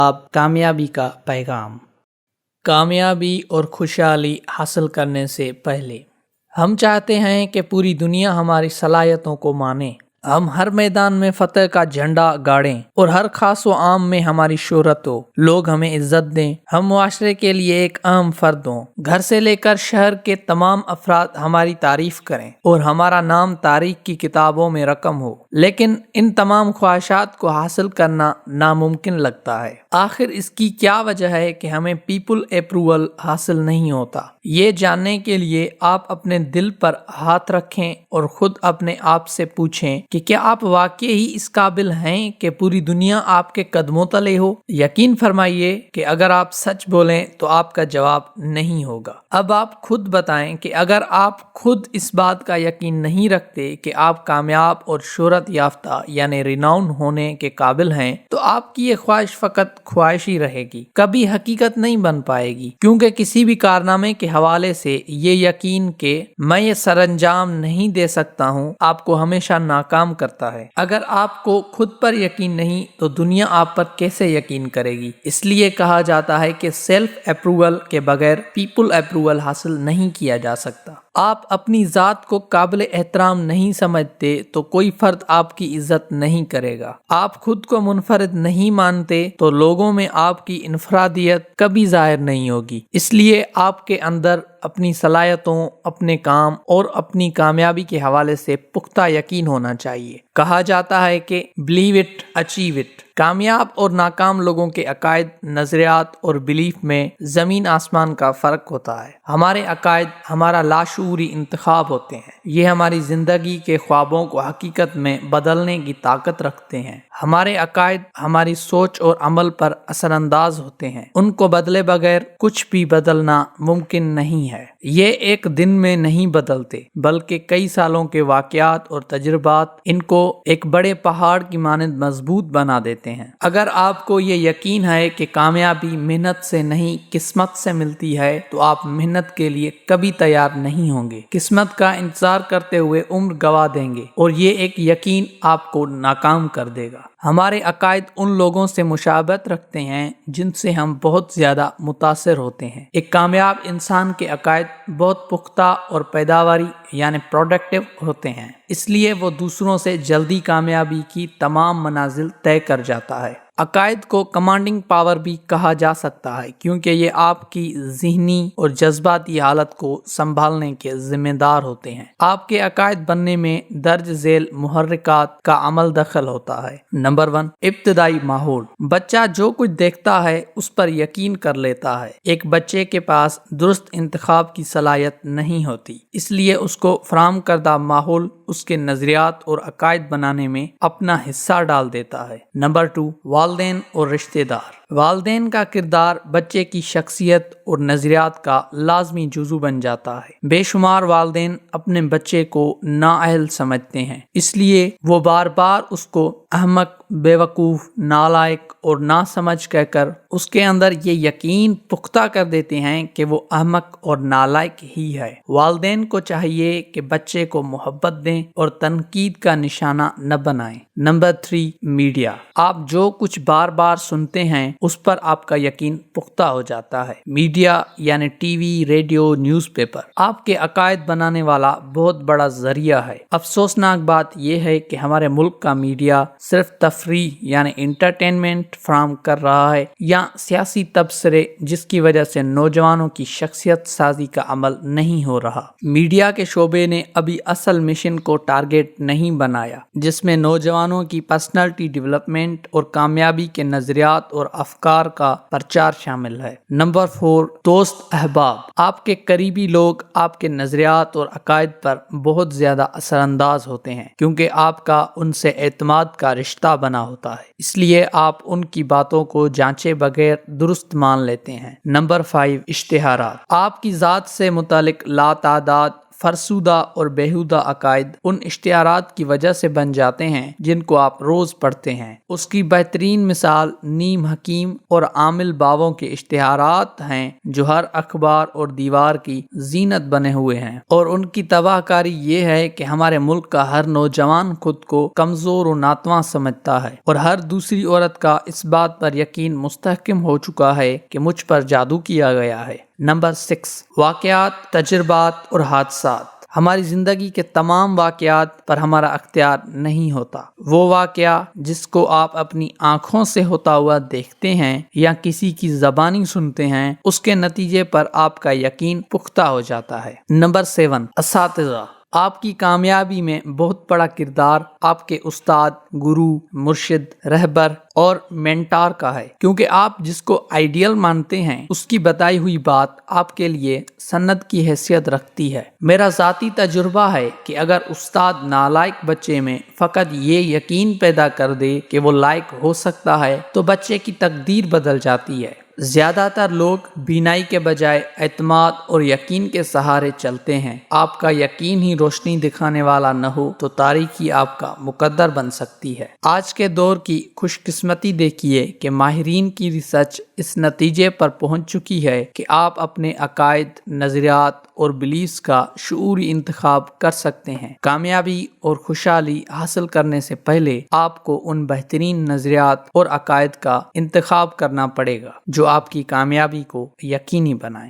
आप कामयाबी का पैगाम। कामयाबी और खुशहाली हासिल करने से पहले हम चाहते हैं कि पूरी दुनिया हमारी सलाहियतों को माने। हम हर मैदान में फतह का झंडा गाड़ें और हर खास व आम में हमारी शोहरत हो। लोग हमें इज्जत दें, हम मुआशरे के लिए एक अहम फर्द हों। घर से लेकर शहर के तमाम अफराद हमारी तारीफ करें और हमारा नाम तारीख की किताबों में रकम हो। लेकिन इन तमाम ख्वाहिशात को हासिल करना नामुमकिन लगता है। आखिर इसकी क्या वजह है कि हमें पीपल अप्रूवल हासिल नहीं होता? ये जानने के लिए आप अपने दिल पर हाथ रखें और खुद अपने आप से पूछें कि क्या आप वाकई ही इस काबिल हैं कि पूरी दुनिया आपके कदमों तले हो? यकीन फरमाइए कि अगर आप सच बोलें तो आपका जवाब नहीं होगा। अब आप खुद बताएं कि अगर आप खुद इस बात का यकीन नहीं रखते कि आप कामयाब और शोहरत याफ्ता यानी रिनाउन होने के काबिल हैं, तो आपकी ये ख्वाहिश फकत ख्वाहिश ही रहेगी, कभी हकीकत नहीं बन पाएगी। क्योंकि किसी भी कारनामे के हवाले से ये यकीन कि मैं ये सरंजाम नहीं दे सकता हूँ आपको हमेशा नाकाम करता है। अगर आपको खुद पर यकीन नहीं तो दुनिया आप पर कैसे यकीन करेगी? इसलिए कहा जाता है कि सेल्फ अप्रूवल के बगैर पीपल अप्रूवल हासिल नहीं किया जा सकता। आप अपनी ज़ात को काबिल एहतराम नहीं समझते तो कोई फर्द आपकी इज्जत नहीं करेगा। आप खुद को मुनफरिद नहीं मानते तो लोगों में आपकी इनफरादियत कभी जाहिर नहीं होगी। इसलिए आपके अंदर अपनी सलाहियतों, अपने काम और अपनी कामयाबी के हवाले से पुख्ता यकीन होना चाहिए। कहा जाता है कि बिलीव इट अचीव इट। कामयाब और नाकाम लोगों के अकायद, नजरियात और बिलीफ में जमीन आसमान का फर्क होता है। हमारे अकायद हमारा लाशूरी इंतखाब होते हैं। ये हमारी जिंदगी के ख्वाबों को हकीकत में बदलने की ताकत रखते हैं। हमारे अकायद हमारी सोच और अमल पर असरअंदाज होते हैं। उनको बदले बगैर कुछ भी बदलना मुमकिन नहीं है। ये एक दिन में नहीं बदलते बल्कि कई सालों के वाकयात और तजुर्बात इनको एक बड़े पहाड़ की मानंद मजबूत बना देते हैं। अगर आपको ये यकीन है कि कामयाबी मेहनत से नहीं किस्मत से मिलती है तो आप मेहनत के लिए कभी तैयार नहीं होंगे। किस्मत का इंतजार करते हुए उम्र गवा देंगे और ये एक यकीन आपको नाकाम कर देगा। हमारे अकायद उन लोगों से मुशाबहत रखते हैं जिनसे हम बहुत ज्यादा मुतासिर होते हैं। एक कामयाब इंसान के अकायद बहुत पुख्ता और पैदावारी यानी प्रोडक्टिव होते हैं, इसलिए वो दूसरों से जल्दी कामयाबी की तमाम मनाजिल तय कर जाता है। अकायद को कमांडिंग पावर भी कहा जा सकता है क्योंकि ये आपकी ज़हनी और जज्बाती हालत को संभालने के जिम्मेदार होते हैं। आपके अकायद बनने में दर्ज झेल मुहर्रिकात का अमल दखल होता है। नंबर 1, इब्तदाई माहौल। बच्चा जो कुछ देखता है उस पर यकीन कर लेता है। एक बच्चे के पास दुरुस्त इंतखाब की सलाहियत नहीं होती, इसलिए उसको फराहम करदा माहौल उसके नजरियात और अकायद बनाने में अपना हिस्सा डाल देता है। नंबर 2, वालिदैन और रिश्तेदार। वालिदैन का किरदार बच्चे की शख्सियत और नजरियात का लाजमी जुज़ू बन जाता है। बेशुमार वालिदैन अपने बच्चे को नाअहल समझते हैं, इसलिए वो बार बार उसको अहमक, बेवकूफ़, नालायक और नासमझ कहकर उसके अंदर ये यकीन पुख्ता कर देते हैं कि वो अहमक और नालायक ही है। वालिदैन को चाहिए कि बच्चे को मोहब्बत दें और तनकीद का निशाना न बनाएं। Number 3, media. आप जो कुछ बार बार सुनते हैं उस पर आपका यकीन पुख्ता हो जाता है। मीडिया यानी टीवी, रेडियो, न्यूज़पेपर आपके अकायद बनाने वाला बहुत बड़ा जरिया है। अफसोसनाक बात यह है कि हमारे मुल्क का मीडिया सिर्फ तफरीह यानी इंटरटेनमेंट फराहम कर रहा है या सियासी तबसरे, जिसकी वजह से नौजवानों की शख्सियत साजी का अमल नहीं हो रहा। मीडिया के शोबे ने अभी असल मिशन को टारगेट नहीं बनाया जिसमें नौजवानों की पर्सनालिटी डेवलपमेंट और कामयाबी के नजरियात और अफकार का प्रचार शामिल है। नंबर 4, दोस्त अहबाब। आपके करीबी लोग आपके नजरियात और अकायद पर बहुत ज्यादा असरअंदाज होते हैं क्योंकि आपका उनसे एतमाद का रिश्ता बना होता है, इसलिए आप उनकी बातों को जांचे बगैर दुरुस्त मान लेते हैं। नंबर 5, इश्तिहारात। आपकी ज़ात से मुतालिक लातादाद فرسودہ اور بیہودہ عقائد ان اشتہارات کی وجہ سے بن جاتے ہیں جن کو آپ روز پڑھتے ہیں۔ اس کی بہترین مثال نیم حکیم اور عامل باووں کے اشتہارات ہیں جو ہر اخبار اور دیوار کی زینت بنے ہوئے ہیں، اور ان کی تباہ کاری یہ ہے کہ ہمارے ملک کا ہر نوجوان خود کو کمزور و ناتواں سمجھتا ہے، اور ہر دوسری عورت کا اس بات پر یقین مستحکم ہو چکا ہے کہ مجھ پر جادو کیا گیا ہے۔ نمبر 6، واقعات، تجربات اور حادثات۔ ہماری زندگی کے تمام واقعات پر ہمارا اختیار نہیں ہوتا۔ وہ واقعہ جس کو آپ اپنی آنکھوں سے ہوتا ہوا دیکھتے ہیں یا کسی کی زبانی سنتے ہیں، اس کے نتیجے پر آپ کا یقین پختہ ہو جاتا ہے۔ نمبر 7، اساتذہ۔ آپ کی کامیابی میں بہت بڑا کردار آپ کے استاد، گرو، مرشد، رہبر اور مینٹار کا ہے، کیونکہ آپ جس کو آئیڈیل مانتے ہیں اس کی بتائی ہوئی بات آپ کے لیے سند کی حیثیت رکھتی ہے۔ میرا ذاتی تجربہ ہے کہ اگر استاد نالائق بچے میں فقط یہ یقین پیدا کر دے کہ وہ لائق ہو سکتا ہے تو بچے کی تقدیر بدل جاتی ہے۔ زیادہ تر لوگ بینائی کے بجائے اعتماد اور یقین کے سہارے چلتے ہیں۔ آپ کا یقین ہی روشنی دکھانے والا نہ ہو تو تاریکی آپ کا مقدر بن سکتی ہے۔ آج کے دور کی خوش قسمتی دیکھیے کہ ماہرین کی ریسرچ اس نتیجے پر پہنچ چکی ہے کہ آپ اپنے عقائد، نظریات اور بلیفز کا شعوری انتخاب کر سکتے ہیں۔ کامیابی اور خوشحالی حاصل کرنے سے پہلے آپ کو ان بہترین نظریات اور عقائد کا انتخاب کرنا پڑے گا جو آپ کی کامیابی کو یقینی بنائیں۔